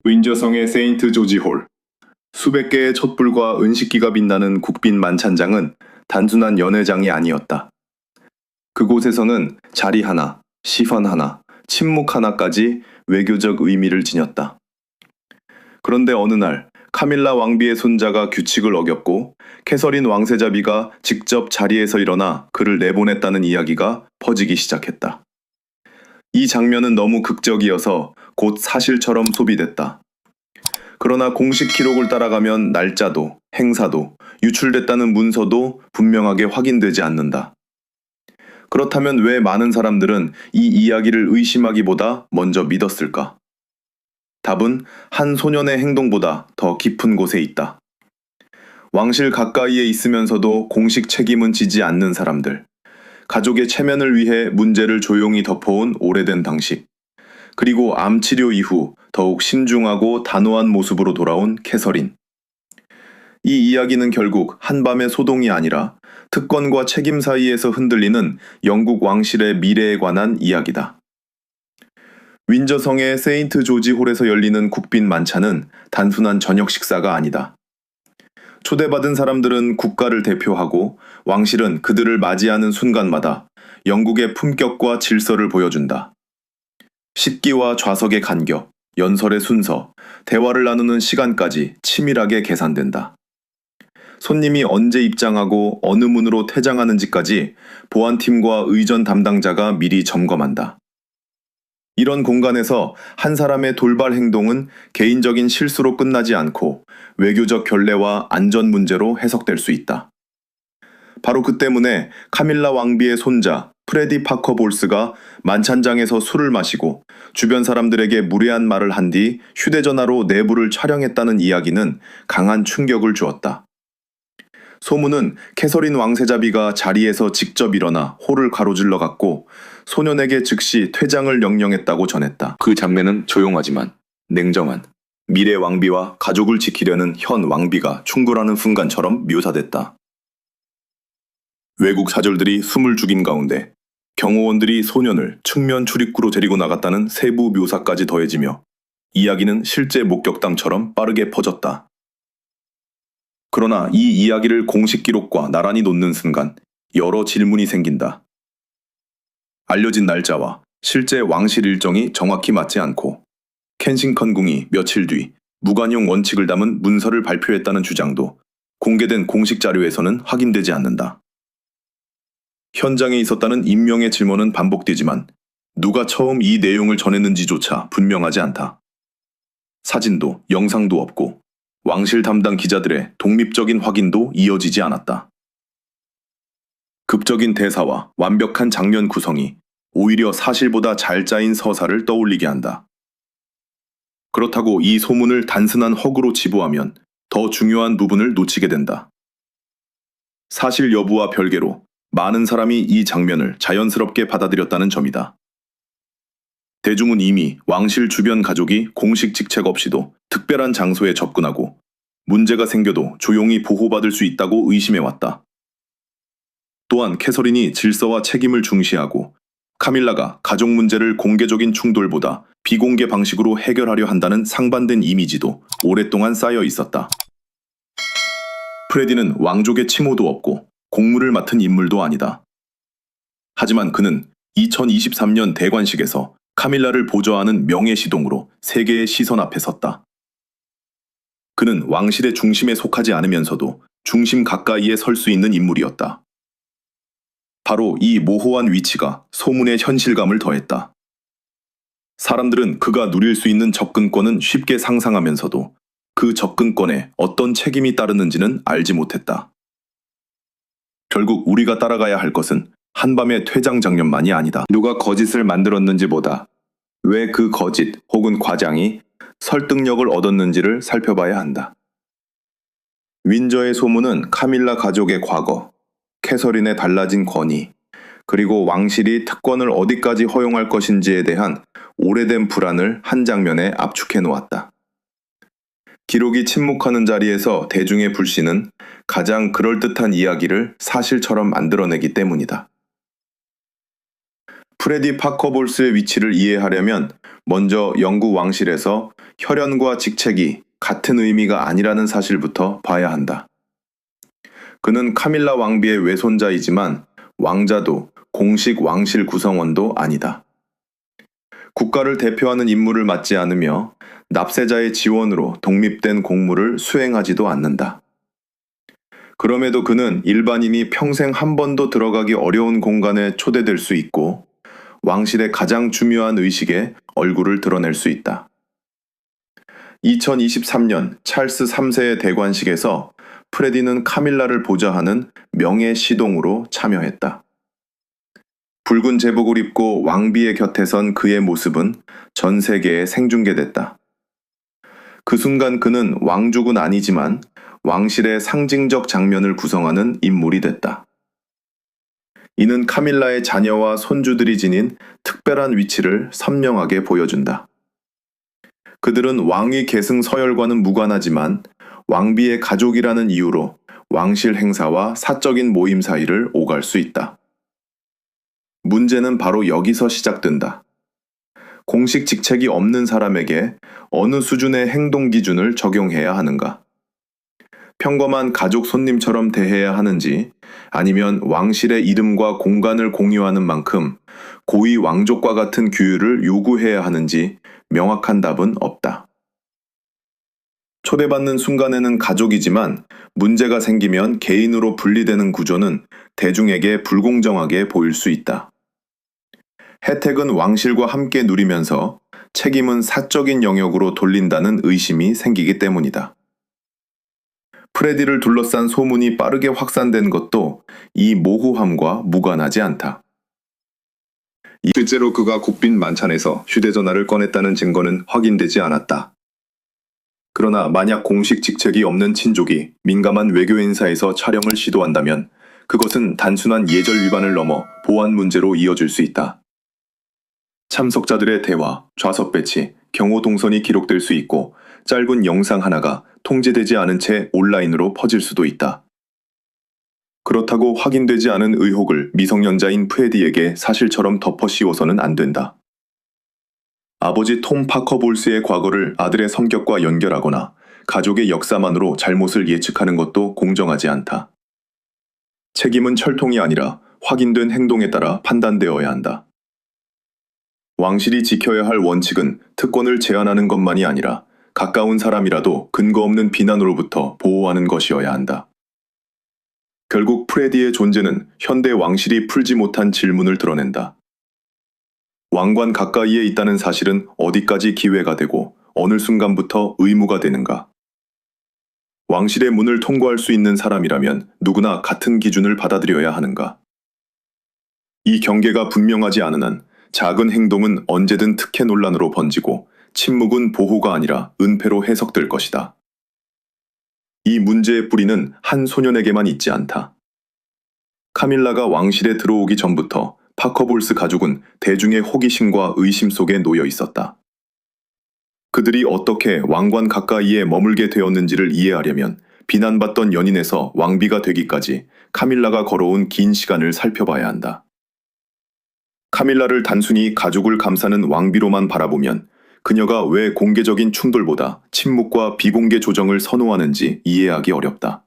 윈저성의 세인트 조지 홀. 수백 개의 촛불과 은식기가 빛나는 국빈 만찬장은 단순한 연회장이 아니었다. 그곳에서는 자리 하나, 시선 하나, 침묵 하나까지 외교적 의미를 지녔다. 그런데 어느 날 카밀라 왕비의 손자가 규칙을 어겼고 캐서린 왕세자비가 직접 자리에서 일어나 그를 내보냈다는 이야기가 퍼지기 시작했다. 이 장면은 너무 극적이어서 곧 사실처럼 소비됐다. 그러나 공식 기록을 따라가면 날짜도, 행사도, 유출됐다는 문서도 분명하게 확인되지 않는다. 그렇다면 왜 많은 사람들은 이 이야기를 의심하기보다 먼저 믿었을까? 답은 한 소년의 행동보다 더 깊은 곳에 있다. 왕실 가까이에 있으면서도 공식 책임은 지지 않는 사람들. 가족의 체면을 위해 문제를 조용히 덮어온 오래된 방식. 그리고 암 치료 이후 더욱 신중하고 단호한 모습으로 돌아온 캐서린. 이 이야기는 결국 한밤의 소동이 아니라 특권과 책임 사이에서 흔들리는 영국 왕실의 미래에 관한 이야기다. 윈저성의 세인트 조지 홀에서 열리는 국빈 만찬은 단순한 저녁 식사가 아니다. 초대받은 사람들은 국가를 대표하고 왕실은 그들을 맞이하는 순간마다 영국의 품격과 질서를 보여준다. 식기와 좌석의 간격, 연설의 순서, 대화를 나누는 시간까지 치밀하게 계산된다. 손님이 언제 입장하고 어느 문으로 퇴장하는지까지 보안팀과 의전 담당자가 미리 점검한다. 이런 공간에서 한 사람의 돌발 행동은 개인적인 실수로 끝나지 않고 외교적 결례와 안전 문제로 해석될 수 있다. 바로 그 때문에 카밀라 왕비의 손자 프레디 파커 볼스가 만찬장에서 술을 마시고 주변 사람들에게 무례한 말을 한 뒤 휴대전화로 내부를 촬영했다는 이야기는 강한 충격을 주었다. 소문은 캐서린 왕세자비가 자리에서 직접 일어나 홀을 가로질러 갔고 소년에게 즉시 퇴장을 명령했다고 전했다. 그 장면은 조용하지만 냉정한 미래 왕비와 가족을 지키려는 현 왕비가 충돌하는 순간처럼 묘사됐다. 외국 사절들이 숨을 죽인 가운데 경호원들이 소년을 측면 출입구로 데리고 나갔다는 세부 묘사까지 더해지며 이야기는 실제 목격담처럼 빠르게 퍼졌다. 그러나 이 이야기를 공식 기록과 나란히 놓는 순간 여러 질문이 생긴다. 알려진 날짜와 실제 왕실 일정이 정확히 맞지 않고 켄싱턴 궁이 며칠 뒤 무관용 원칙을 담은 문서를 발표했다는 주장도 공개된 공식 자료에서는 확인되지 않는다. 현장에 있었다는 임명의 질문은 반복되지만 누가 처음 이 내용을 전했는지조차 분명하지 않다. 사진도 영상도 없고 왕실 담당 기자들의 독립적인 확인도 이어지지 않았다. 급적인 대사와 완벽한 장면 구성이 오히려 사실보다 잘 짜인 서사를 떠올리게 한다. 그렇다고 이 소문을 단순한 허구로 지부하면 더 중요한 부분을 놓치게 된다. 사실 여부와 별개로 많은 사람이 이 장면을 자연스럽게 받아들였다는 점이다. 대중은 이미 왕실 주변 가족이 공식 직책 없이도 특별한 장소에 접근하고 문제가 생겨도 조용히 보호받을 수 있다고 의심해왔다. 또한 캐서린이 질서와 책임을 중시하고 카밀라가 가족 문제를 공개적인 충돌보다 비공개 방식으로 해결하려 한다는 상반된 이미지도 오랫동안 쌓여 있었다. 프레디는 왕족의 칭호도 없고 공무를 맡은 인물도 아니다. 하지만 그는 2023년 대관식에서 카밀라를 보좌하는 명예시동으로 세계의 시선 앞에 섰다. 그는 왕실의 중심에 속하지 않으면서도 중심 가까이에 설 수 있는 인물이었다. 바로 이 모호한 위치가 소문의 현실감을 더했다. 사람들은 그가 누릴 수 있는 접근권은 쉽게 상상하면서도 그 접근권에 어떤 책임이 따르는지는 알지 못했다. 결국 우리가 따라가야 할 것은 한밤의 퇴장 장면만이 아니다. 누가 거짓을 만들었는지보다 왜 그 거짓 혹은 과장이 설득력을 얻었는지를 살펴봐야 한다. 윈저의 소문은 카밀라 가족의 과거, 캐서린의 달라진 권위, 그리고 왕실이 특권을 어디까지 허용할 것인지에 대한 오래된 불안을 한 장면에 압축해 놓았다. 기록이 침묵하는 자리에서 대중의 불신은 가장 그럴듯한 이야기를 사실처럼 만들어내기 때문이다. 프레디 파커 볼스의 위치를 이해하려면 먼저 영국 왕실에서 혈연과 직책이 같은 의미가 아니라는 사실부터 봐야 한다. 그는 카밀라 왕비의 외손자이지만 왕자도 공식 왕실 구성원도 아니다. 국가를 대표하는 임무를 맡지 않으며 납세자의 지원으로 독립된 공무를 수행하지도 않는다. 그럼에도 그는 일반인이 평생 한 번도 들어가기 어려운 공간에 초대될 수 있고 왕실의 가장 중요한 의식에 얼굴을 드러낼 수 있다. 2023년 찰스 3세의 대관식에서 프레디는 카밀라를 보좌하는 명예 시동으로 참여했다. 붉은 제복을 입고 왕비의 곁에 선 그의 모습은 전 세계에 생중계됐다. 그 순간 그는 왕족은 아니지만 왕실의 상징적 장면을 구성하는 인물이 됐다. 이는 카밀라의 자녀와 손주들이 지닌 특별한 위치를 선명하게 보여준다. 그들은 왕위 계승 서열과는 무관하지만 왕비의 가족이라는 이유로 왕실 행사와 사적인 모임 사이를 오갈 수 있다. 문제는 바로 여기서 시작된다. 공식 직책이 없는 사람에게 어느 수준의 행동 기준을 적용해야 하는가? 평범한 가족 손님처럼 대해야 하는지 아니면 왕실의 이름과 공간을 공유하는 만큼 고위 왕족과 같은 규율을 요구해야 하는지 명확한 답은 없다. 초대받는 순간에는 가족이지만 문제가 생기면 개인으로 분리되는 구조는 대중에게 불공정하게 보일 수 있다. 혜택은 왕실과 함께 누리면서 책임은 사적인 영역으로 돌린다는 의심이 생기기 때문이다. 프레디를 둘러싼 소문이 빠르게 확산된 것도 이 모호함과 무관하지 않다. 실제로 그가 국빈 만찬에서 휴대전화를 꺼냈다는 증거는 확인되지 않았다. 그러나 만약 공식 직책이 없는 친족이 민감한 외교 행사에서 촬영을 시도한다면 그것은 단순한 예절 위반을 넘어 보안 문제로 이어질 수 있다. 참석자들의 대화, 좌석 배치, 경호 동선이 기록될 수 있고 짧은 영상 하나가 통제되지 않은 채 온라인으로 퍼질 수도 있다. 그렇다고 확인되지 않은 의혹을 미성년자인 프레디에게 사실처럼 덮어 씌워서는 안 된다. 아버지 톰 파커 볼스의 과거를 아들의 성격과 연결하거나 가족의 역사만으로 잘못을 예측하는 것도 공정하지 않다. 책임은 철통이 아니라 확인된 행동에 따라 판단되어야 한다. 왕실이 지켜야 할 원칙은 특권을 제한하는 것만이 아니라 가까운 사람이라도 근거 없는 비난으로부터 보호하는 것이어야 한다. 결국 프레디의 존재는 현대 왕실이 풀지 못한 질문을 드러낸다. 왕관 가까이에 있다는 사실은 어디까지 기회가 되고 어느 순간부터 의무가 되는가? 왕실의 문을 통과할 수 있는 사람이라면 누구나 같은 기준을 받아들여야 하는가? 이 경계가 분명하지 않은 한 작은 행동은 언제든 특혜 논란으로 번지고 침묵은 보호가 아니라 은폐로 해석될 것이다. 이 문제의 뿌리는 한 소년에게만 있지 않다. 카밀라가 왕실에 들어오기 전부터 파커볼스 가족은 대중의 호기심과 의심 속에 놓여 있었다. 그들이 어떻게 왕관 가까이에 머물게 되었는지를 이해하려면 비난받던 연인에서 왕비가 되기까지 카밀라가 걸어온 긴 시간을 살펴봐야 한다. 카밀라를 단순히 가족을 감싸는 왕비로만 바라보면 그녀가 왜 공개적인 충돌보다 침묵과 비공개 조정을 선호하는지 이해하기 어렵다.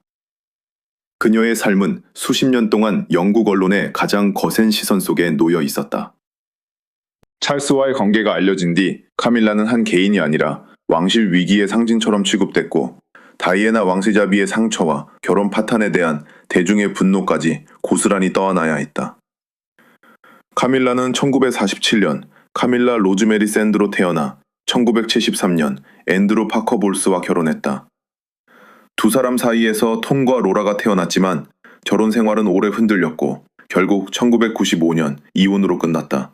그녀의 삶은 수십 년 동안 영국 언론의 가장 거센 시선 속에 놓여 있었다. 찰스와의 관계가 알려진 뒤 카밀라는 한 개인이 아니라 왕실 위기의 상징처럼 취급됐고 다이애나 왕세자비의 상처와 결혼 파탄에 대한 대중의 분노까지 고스란히 떠안아야 했다. 카밀라는 1947년 카밀라 로즈메리 샌드로 태어나 1973년 앤드루 파커 볼스와 결혼했다. 두 사람 사이에서 톰과 로라가 태어났지만 결혼 생활은 오래 흔들렸고 결국 1995년 이혼으로 끝났다.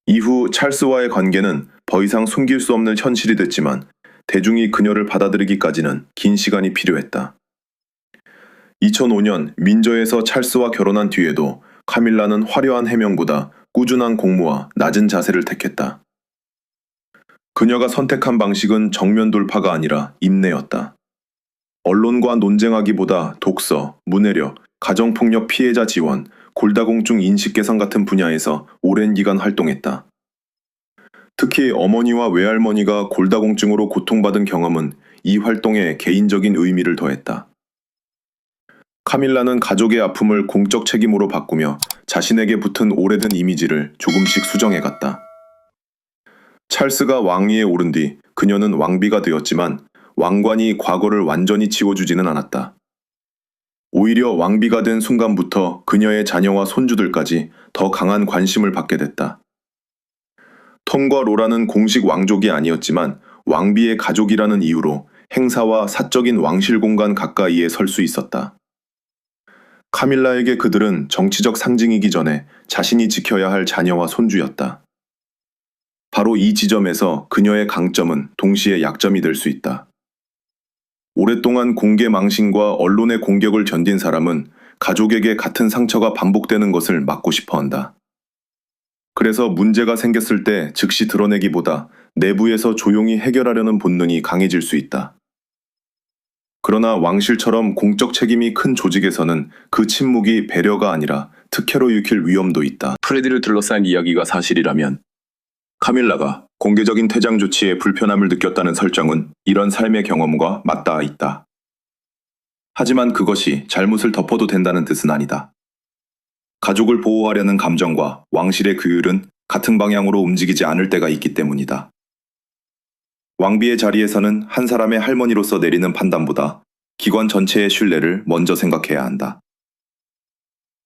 이후 찰스와의 관계는 더 이상 숨길 수 없는 현실이 됐지만 대중이 그녀를 받아들이기까지는 긴 시간이 필요했다. 2005년 민저에서 찰스와 결혼한 뒤에도 카밀라는 화려한 해명보다 꾸준한 공모와 낮은 자세를 택했다. 그녀가 선택한 방식은 정면 돌파가 아니라 인내였다. 언론과 논쟁하기보다 독서, 문해력, 가정폭력 피해자 지원, 골다공증 인식 개선 같은 분야에서 오랜 기간 활동했다. 특히 어머니와 외할머니가 골다공증으로 고통받은 경험은 이 활동에 개인적인 의미를 더했다. 카밀라는 가족의 아픔을 공적 책임으로 바꾸며 자신에게 붙은 오래된 이미지를 조금씩 수정해갔다. 찰스가 왕위에 오른 뒤 그녀는 왕비가 되었지만 왕관이 과거를 완전히 지워주지는 않았다. 오히려 왕비가 된 순간부터 그녀의 자녀와 손주들까지 더 강한 관심을 받게 됐다. 톰과 로라는 공식 왕족이 아니었지만 왕비의 가족이라는 이유로 행사와 사적인 왕실 공간 가까이에 설 수 있었다. 카밀라에게 그들은 정치적 상징이기 전에 자신이 지켜야 할 자녀와 손주였다. 바로 이 지점에서 그녀의 강점은 동시에 약점이 될 수 있다. 오랫동안 공개 망신과 언론의 공격을 견딘 사람은 가족에게 같은 상처가 반복되는 것을 막고 싶어 한다. 그래서 문제가 생겼을 때 즉시 드러내기보다 내부에서 조용히 해결하려는 본능이 강해질 수 있다. 그러나 왕실처럼 공적 책임이 큰 조직에서는 그 침묵이 배려가 아니라 특혜로 읽힐 위험도 있다. 프레디를 둘러싼 이야기가 사실이라면 카밀라가 공개적인 퇴장 조치에 불편함을 느꼈다는 설정은 이런 삶의 경험과 맞닿아 있다. 하지만 그것이 잘못을 덮어도 된다는 뜻은 아니다. 가족을 보호하려는 감정과 왕실의 규율은 같은 방향으로 움직이지 않을 때가 있기 때문이다. 왕비의 자리에서는 한 사람의 할머니로서 내리는 판단보다 기관 전체의 신뢰를 먼저 생각해야 한다.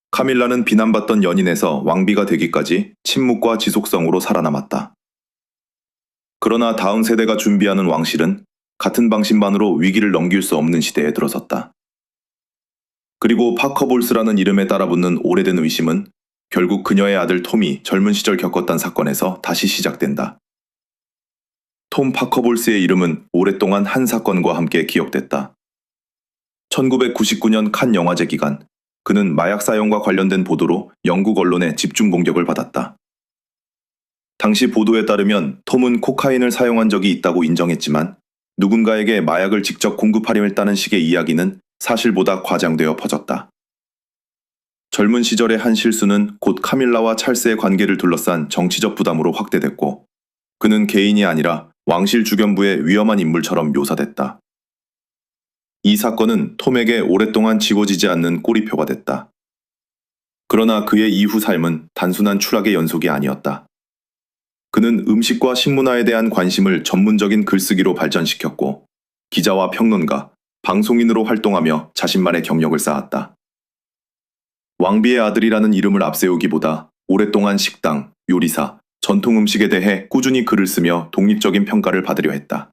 카밀라는 비난받던 연인에서 왕비가 되기까지 침묵과 지속성으로 살아남았다. 그러나 다음 세대가 준비하는 왕실은 같은 방식만으로 위기를 넘길 수 없는 시대에 들어섰다. 그리고 파커볼스라는 이름에 따라붙는 오래된 의심은 결국 그녀의 아들 톰이 젊은 시절 겪었던 사건에서 다시 시작된다. 톰 파커볼스의 이름은 오랫동안 한 사건과 함께 기억됐다. 1999년 칸 영화제 기간, 그는 마약 사용과 관련된 보도로 영국 언론의 집중 공격을 받았다. 당시 보도에 따르면 톰은 코카인을 사용한 적이 있다고 인정했지만 누군가에게 마약을 직접 공급하려 했다는 식의 이야기는 사실보다 과장되어 퍼졌다. 젊은 시절의 한 실수는 곧 카밀라와 찰스의 관계를 둘러싼 정치적 부담으로 확대됐고, 그는 개인이 아니라 왕실 주변부의 위험한 인물처럼 묘사됐다. 이 사건은 톰에게 오랫동안 지워지지 않는 꼬리표가 됐다. 그러나 그의 이후 삶은 단순한 추락의 연속이 아니었다. 그는 음식과 식문화에 대한 관심을 전문적인 글쓰기로 발전시켰고, 기자와 평론가, 방송인으로 활동하며 자신만의 경력을 쌓았다. 왕비의 아들이라는 이름을 앞세우기보다 오랫동안 식당, 요리사, 전통 음식에 대해 꾸준히 글을 쓰며 독립적인 평가를 받으려 했다.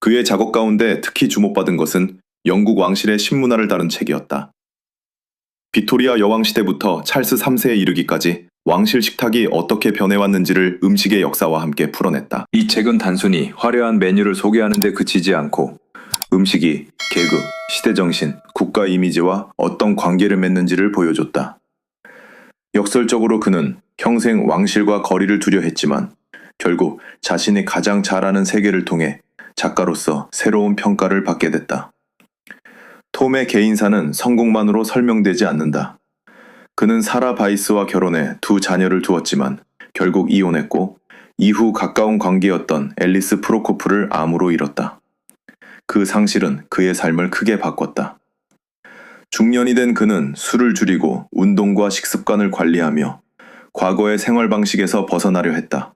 그의 작업 가운데 특히 주목받은 것은 영국 왕실의 식문화를 다룬 책이었다. 빅토리아 여왕 시대부터 찰스 3세에 이르기까지 왕실 식탁이 어떻게 변해왔는지를 음식의 역사와 함께 풀어냈다. 이 책은 단순히 화려한 메뉴를 소개하는 데 그치지 않고 음식이 계급, 시대정신, 국가 이미지와 어떤 관계를 맺는지를 보여줬다. 역설적으로 그는 평생 왕실과 거리를 두려 했지만 결국 자신이 가장 잘 아는 세계를 통해 작가로서 새로운 평가를 받게 됐다. 톰의 개인사는 성공만으로 설명되지 않는다. 그는 사라 바이스와 결혼해 두 자녀를 두었지만 결국 이혼했고 이후 가까운 관계였던 앨리스 프로코프를 암으로 잃었다. 그 상실은 그의 삶을 크게 바꿨다. 중년이 된 그는 술을 줄이고 운동과 식습관을 관리하며 과거의 생활 방식에서 벗어나려 했다.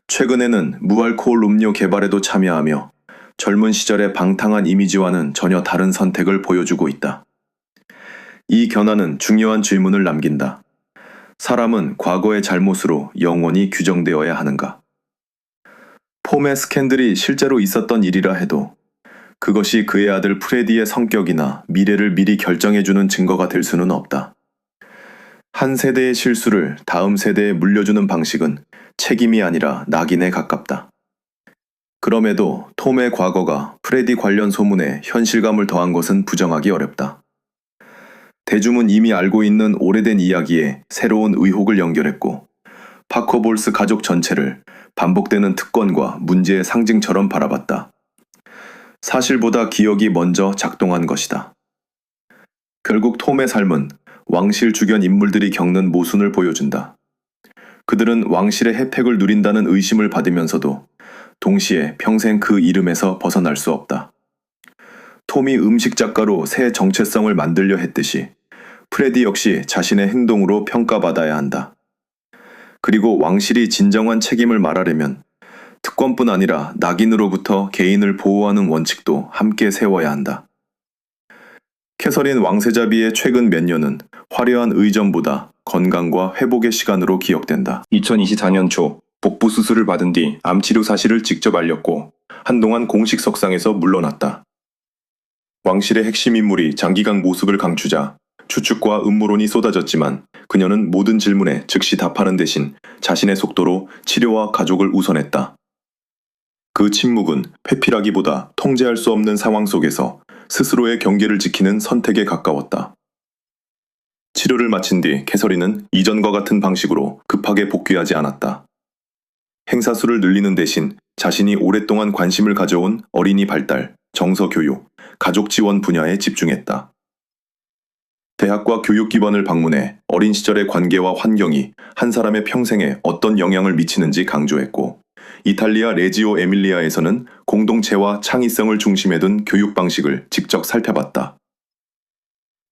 최근에는 무알코올 음료 개발에도 참여하며 젊은 시절의 방탕한 이미지와는 전혀 다른 선택을 보여주고 있다. 이 견해는 중요한 질문을 남긴다. 사람은 과거의 잘못으로 영원히 규정되어야 하는가? 폼의 스캔들이 실제로 있었던 일이라 해도 그것이 그의 아들 프레디의 성격이나 미래를 미리 결정해주는 증거가 될 수는 없다. 한 세대의 실수를 다음 세대에 물려주는 방식은 책임이 아니라 낙인에 가깝다. 그럼에도 톰의 과거가 프레디 관련 소문에 현실감을 더한 것은 부정하기 어렵다. 대중은 이미 알고 있는 오래된 이야기에 새로운 의혹을 연결했고 파커볼스 가족 전체를 반복되는 특권과 문제의 상징처럼 바라봤다. 사실보다 기억이 먼저 작동한 것이다. 결국 톰의 삶은 왕실 주변 인물들이 겪는 모순을 보여준다. 그들은 왕실의 혜택을 누린다는 의심을 받으면서도 동시에 평생 그 이름에서 벗어날 수 없다. 톰이 음식 작가로 새 정체성을 만들려 했듯이 프레디 역시 자신의 행동으로 평가받아야 한다. 그리고 왕실이 진정한 책임을 말하려면 특권뿐 아니라 낙인으로부터 개인을 보호하는 원칙도 함께 세워야 한다. 캐서린 왕세자비의 최근 몇 년은 화려한 의전보다 건강과 회복의 시간으로 기억된다. 2024년 초 복부 수술을 받은 뒤 암치료 사실을 직접 알렸고 한동안 공식 석상에서 물러났다. 왕실의 핵심 인물이 장기간 모습을 감추자 추측과 음모론이 쏟아졌지만 그녀는 모든 질문에 즉시 답하는 대신 자신의 속도로 치료와 가족을 우선했다. 그 침묵은 회피라기보다 통제할 수 없는 상황 속에서 스스로의 경계를 지키는 선택에 가까웠다. 치료를 마친 뒤 캐서린은 이전과 같은 방식으로 급하게 복귀하지 않았다. 행사수를 늘리는 대신 자신이 오랫동안 관심을 가져온 어린이 발달, 정서 교육, 가족 지원 분야에 집중했다. 대학과 교육기관을 방문해 어린 시절의 관계와 환경이 한 사람의 평생에 어떤 영향을 미치는지 강조했고, 이탈리아 레지오 에밀리아에서는 공동체와 창의성을 중심에 둔 교육 방식을 직접 살펴봤다.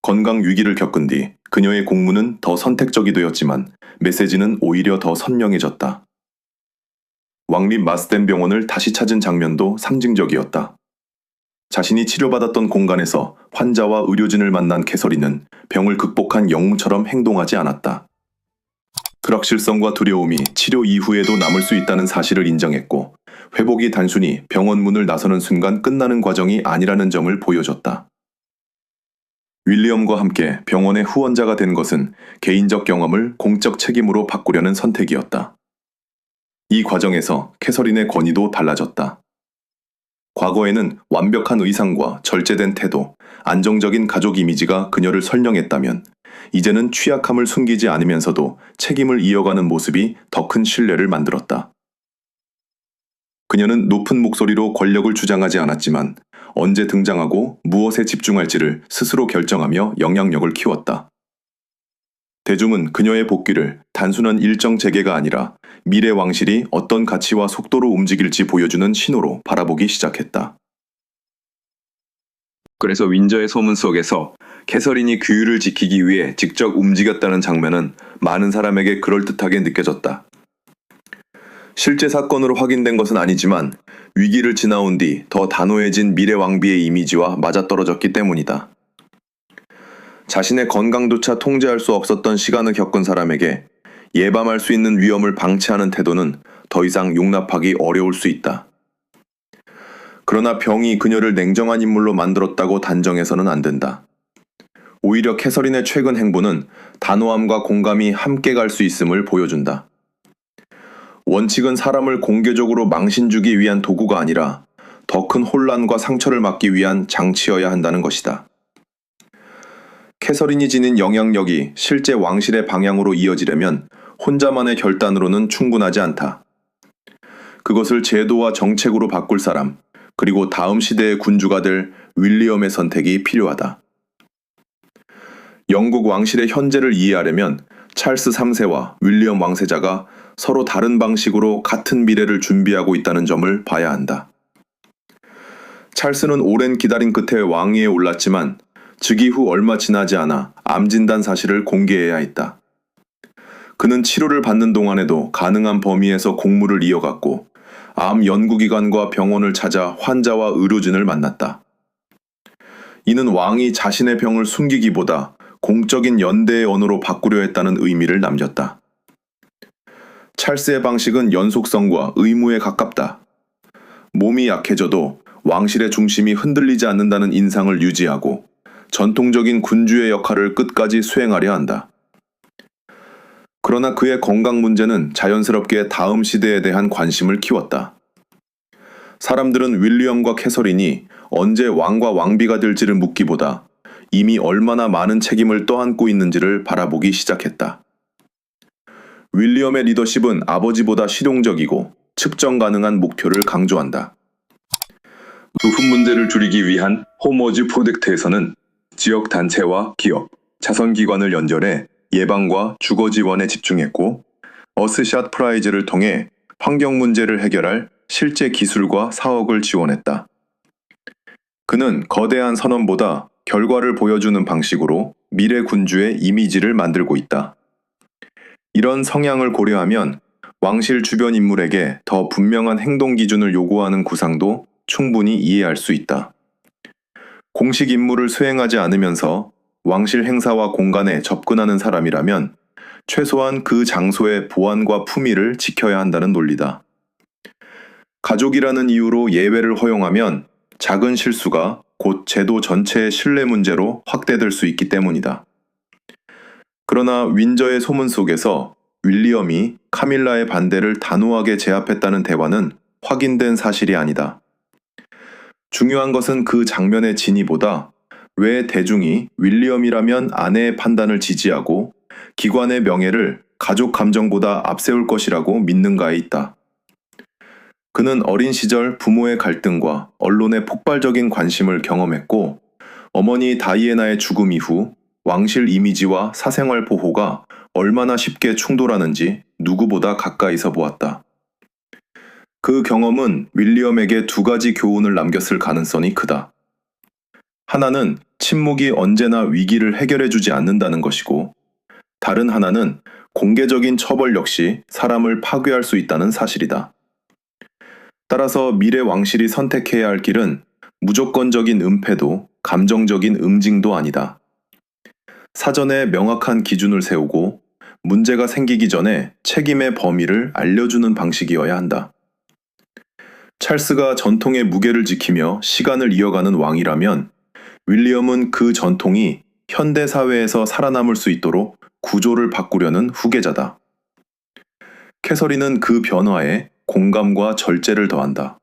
건강 위기를 겪은 뒤 그녀의 공문은 더 선택적이 되었지만 메시지는 오히려 더 선명해졌다. 왕립 마스덴 병원을 다시 찾은 장면도 상징적이었다. 자신이 치료받았던 공간에서 환자와 의료진을 만난 캐서린은 병을 극복한 영웅처럼 행동하지 않았다. 불확실성과 두려움이 치료 이후에도 남을 수 있다는 사실을 인정했고, 회복이 단순히 병원 문을 나서는 순간 끝나는 과정이 아니라는 점을 보여줬다. 윌리엄과 함께 병원의 후원자가 된 것은 개인적 경험을 공적 책임으로 바꾸려는 선택이었다. 이 과정에서 캐서린의 권위도 달라졌다. 과거에는 완벽한 의상과 절제된 태도, 안정적인 가족 이미지가 그녀를 설명했다면, 이제는 취약함을 숨기지 않으면서도 책임을 이어가는 모습이 더 큰 신뢰를 만들었다. 그녀는 높은 목소리로 권력을 주장하지 않았지만 언제 등장하고 무엇에 집중할지를 스스로 결정하며 영향력을 키웠다. 대중은 그녀의 복귀를 단순한 일정 재개가 아니라 미래 왕실이 어떤 가치와 속도로 움직일지 보여주는 신호로 바라보기 시작했다. 그래서 윈저의 소문 속에서 캐서린이 규율을 지키기 위해 직접 움직였다는 장면은 많은 사람에게 그럴듯하게 느껴졌다. 실제 사건으로 확인된 것은 아니지만 위기를 지나온 뒤 더 단호해진 미래 왕비의 이미지와 맞아떨어졌기 때문이다. 자신의 건강조차 통제할 수 없었던 시간을 겪은 사람에게 예방할 수 있는 위험을 방치하는 태도는 더 이상 용납하기 어려울 수 있다. 그러나 병이 그녀를 냉정한 인물로 만들었다고 단정해서는 안 된다. 오히려 캐서린의 최근 행보는 단호함과 공감이 함께 갈 수 있음을 보여준다. 원칙은 사람을 공개적으로 망신주기 위한 도구가 아니라 더 큰 혼란과 상처를 막기 위한 장치여야 한다는 것이다. 캐서린이 지닌 영향력이 실제 왕실의 방향으로 이어지려면 혼자만의 결단으로는 충분하지 않다. 그것을 제도와 정책으로 바꿀 사람, 그리고 다음 시대의 군주가 될 윌리엄의 선택이 필요하다. 영국 왕실의 현재를 이해하려면 찰스 3세와 윌리엄 왕세자가 서로 다른 방식으로 같은 미래를 준비하고 있다는 점을 봐야 한다. 찰스는 오랜 기다림 끝에 왕위에 올랐지만 즉위 후 얼마 지나지 않아 암 진단 사실을 공개해야 했다. 그는 치료를 받는 동안에도 가능한 범위에서 공무를 이어갔고 암 연구기관과 병원을 찾아 환자와 의료진을 만났다. 이는 왕이 자신의 병을 숨기기보다 공적인 연대의 언어로 바꾸려 했다는 의미를 남겼다. 찰스의 방식은 연속성과 의무에 가깝다. 몸이 약해져도 왕실의 중심이 흔들리지 않는다는 인상을 유지하고 전통적인 군주의 역할을 끝까지 수행하려 한다. 그러나 그의 건강 문제는 자연스럽게 다음 시대에 대한 관심을 키웠다. 사람들은 윌리엄과 캐서린이 언제 왕과 왕비가 될지를 묻기보다 이미 얼마나 많은 책임을 떠안고 있는지를 바라보기 시작했다. 윌리엄의 리더십은 아버지보다 실용적이고 측정 가능한 목표를 강조한다. 부품 문제를 줄이기 위한 홈워즈 프로젝트에서는 지역 단체와 기업, 자선기관을 연결해 예방과 주거 지원에 집중했고, 어스샷 프라이즈를 통해 환경 문제를 해결할 실제 기술과 사업을 지원했다. 그는 거대한 선언보다 결과를 보여주는 방식으로 미래 군주의 이미지를 만들고 있다. 이런 성향을 고려하면 왕실 주변 인물에게 더 분명한 행동 기준을 요구하는 구상도 충분히 이해할 수 있다. 공식 임무를 수행하지 않으면서 왕실 행사와 공간에 접근하는 사람이라면 최소한 그 장소의 보안과 품위를 지켜야 한다는 논리다. 가족이라는 이유로 예외를 허용하면 작은 실수가 곧 제도 전체의 신뢰 문제로 확대될 수 있기 때문이다. 그러나 윈저의 소문 속에서 윌리엄이 카밀라의 반대를 단호하게 제압했다는 대화는 확인된 사실이 아니다. 중요한 것은 그 장면의 진위보다 왜 대중이 윌리엄이라면 아내의 판단을 지지하고 기관의 명예를 가족 감정보다 앞세울 것이라고 믿는가에 있다. 그는 어린 시절 부모의 갈등과 언론의 폭발적인 관심을 경험했고 어머니 다이애나의 죽음 이후 왕실 이미지와 사생활 보호가 얼마나 쉽게 충돌하는지 누구보다 가까이서 보았다. 그 경험은 윌리엄에게 두 가지 교훈을 남겼을 가능성이 크다. 하나는 침묵이 언제나 위기를 해결해주지 않는다는 것이고, 다른 하나는 공개적인 처벌 역시 사람을 파괴할 수 있다는 사실이다. 따라서 미래 왕실이 선택해야 할 길은 무조건적인 은폐도 감정적인 응징도 아니다. 사전에 명확한 기준을 세우고 문제가 생기기 전에 책임의 범위를 알려주는 방식이어야 한다. 찰스가 전통의 무게를 지키며 시간을 이어가는 왕이라면 윌리엄은 그 전통이 현대 사회에서 살아남을 수 있도록 구조를 바꾸려는 후계자다. 캐서린은 그 변화에 공감과 절제를 더한다.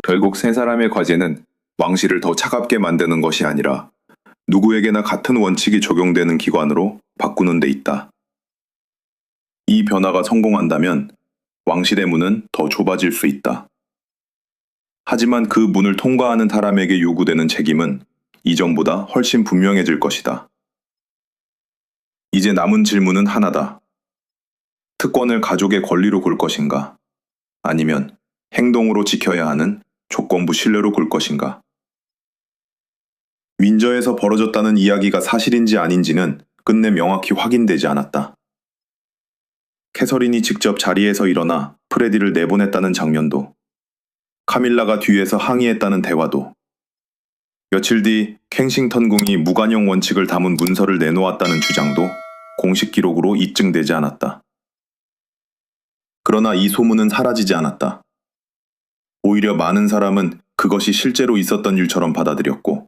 결국 세 사람의 과제는 왕실을 더 차갑게 만드는 것이 아니라 누구에게나 같은 원칙이 적용되는 기관으로 바꾸는 데 있다. 이 변화가 성공한다면 왕실의 문은 더 좁아질 수 있다. 하지만 그 문을 통과하는 사람에게 요구되는 책임은 이전보다 훨씬 분명해질 것이다. 이제 남은 질문은 하나다. 특권을 가족의 권리로 굴 것인가? 아니면 행동으로 지켜야 하는 조건부 신뢰로 굴 것인가? 윈저에서 벌어졌다는 이야기가 사실인지 아닌지는 끝내 명확히 확인되지 않았다. 캐서린이 직접 자리에서 일어나 프레디를 내보냈다는 장면도, 카밀라가 뒤에서 항의했다는 대화도, 며칠 뒤 캥싱턴 궁이 무관용 원칙을 담은 문서를 내놓았다는 주장도 공식 기록으로 입증되지 않았다. 그러나 이 소문은 사라지지 않았다. 오히려 많은 사람은 그것이 실제로 있었던 일처럼 받아들였고,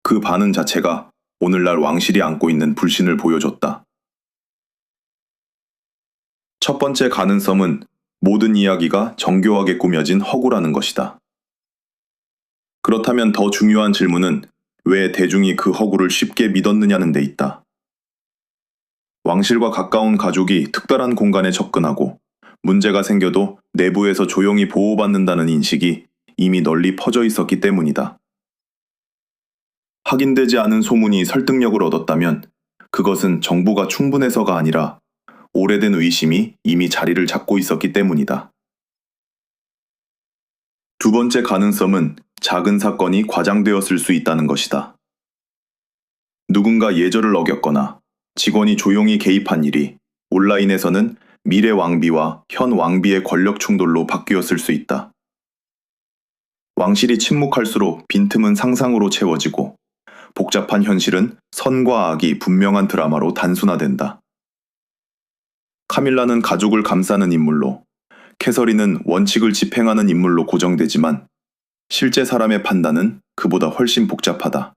그 반응 자체가 오늘날 왕실이 안고 있는 불신을 보여줬다. 첫 번째 가능성은 모든 이야기가 정교하게 꾸며진 허구라는 것이다. 그렇다면 더 중요한 질문은 왜 대중이 그 허구를 쉽게 믿었느냐는 데 있다. 왕실과 가까운 가족이 특별한 공간에 접근하고 문제가 생겨도 내부에서 조용히 보호받는다는 인식이 이미 널리 퍼져 있었기 때문이다. 확인되지 않은 소문이 설득력을 얻었다면 그것은 정보가 충분해서가 아니라 오래된 의심이 이미 자리를 잡고 있었기 때문이다. 두 번째 가능성은 작은 사건이 과장되었을 수 있다는 것이다. 누군가 예절을 어겼거나 직원이 조용히 개입한 일이 온라인에서는 미래 왕비와 현 왕비의 권력 충돌로 바뀌었을 수 있다. 왕실이 침묵할수록 빈틈은 상상으로 채워지고 복잡한 현실은 선과 악이 분명한 드라마로 단순화된다. 카밀라는 가족을 감싸는 인물로, 캐서린은 원칙을 집행하는 인물로 고정되지만 실제 사람의 판단은 그보다 훨씬 복잡하다.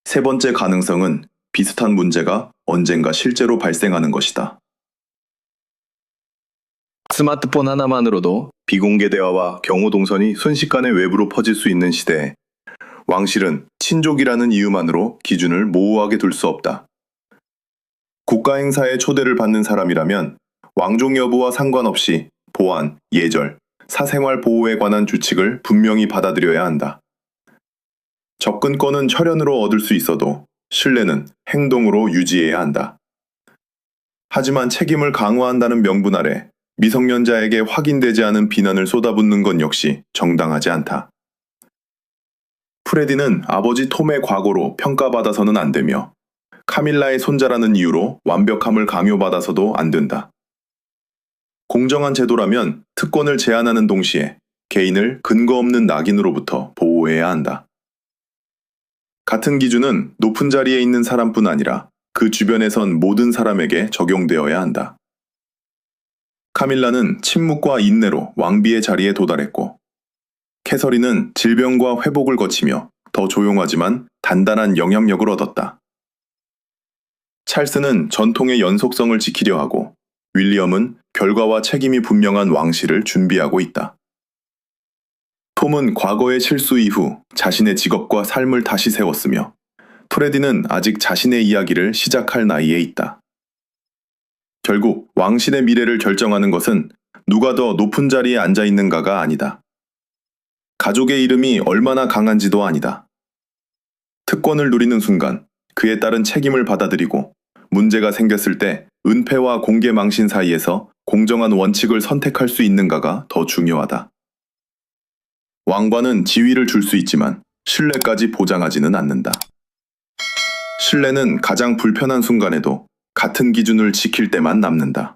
세 번째 가능성은 비슷한 문제가 언젠가 실제로 발생하는 것이다. 스마트폰 하나만으로도 비공개 대화와 경호 동선이 순식간에 외부로 퍼질 수 있는 시대에 왕실은 친족이라는 이유만으로 기준을 모호하게 둘 수 없다. 국가 행사에 초대를 받는 사람이라면 왕족 여부와 상관없이 보안, 예절, 사생활 보호에 관한 규칙을 분명히 받아들여야 한다. 접근권은 혈연으로 얻을 수 있어도 신뢰는 행동으로 유지해야 한다. 하지만 책임을 강화한다는 명분 아래 미성년자에게 확인되지 않은 비난을 쏟아붓는 건 역시 정당하지 않다. 프레디는 아버지 톰의 과거로 평가받아서는 안 되며 카밀라의 손자라는 이유로 완벽함을 강요받아서도 안 된다. 공정한 제도라면 특권을 제한하는 동시에 개인을 근거 없는 낙인으로부터 보호해야 한다. 같은 기준은 높은 자리에 있는 사람뿐 아니라 그 주변에 선 모든 사람에게 적용되어야 한다. 카밀라는 침묵과 인내로 왕비의 자리에 도달했고, 캐서린은 질병과 회복을 거치며 더 조용하지만 단단한 영향력을 얻었다. 찰스는 전통의 연속성을 지키려 하고, 윌리엄은 결과와 책임이 분명한 왕실을 준비하고 있다. 톰은 과거의 실수 이후 자신의 직업과 삶을 다시 세웠으며, 프레디는 아직 자신의 이야기를 시작할 나이에 있다. 결국 왕실의 미래를 결정하는 것은 누가 더 높은 자리에 앉아 있는가가 아니다. 가족의 이름이 얼마나 강한지도 아니다. 특권을 누리는 순간 그에 따른 책임을 받아들이고 문제가 생겼을 때 은폐와 공개 망신 사이에서 공정한 원칙을 선택할 수 있는가가 더 중요하다. 왕관은 지위를 줄 수 있지만 신뢰까지 보장하지는 않는다. 신뢰는 가장 불편한 순간에도 같은 기준을 지킬 때만 남는다.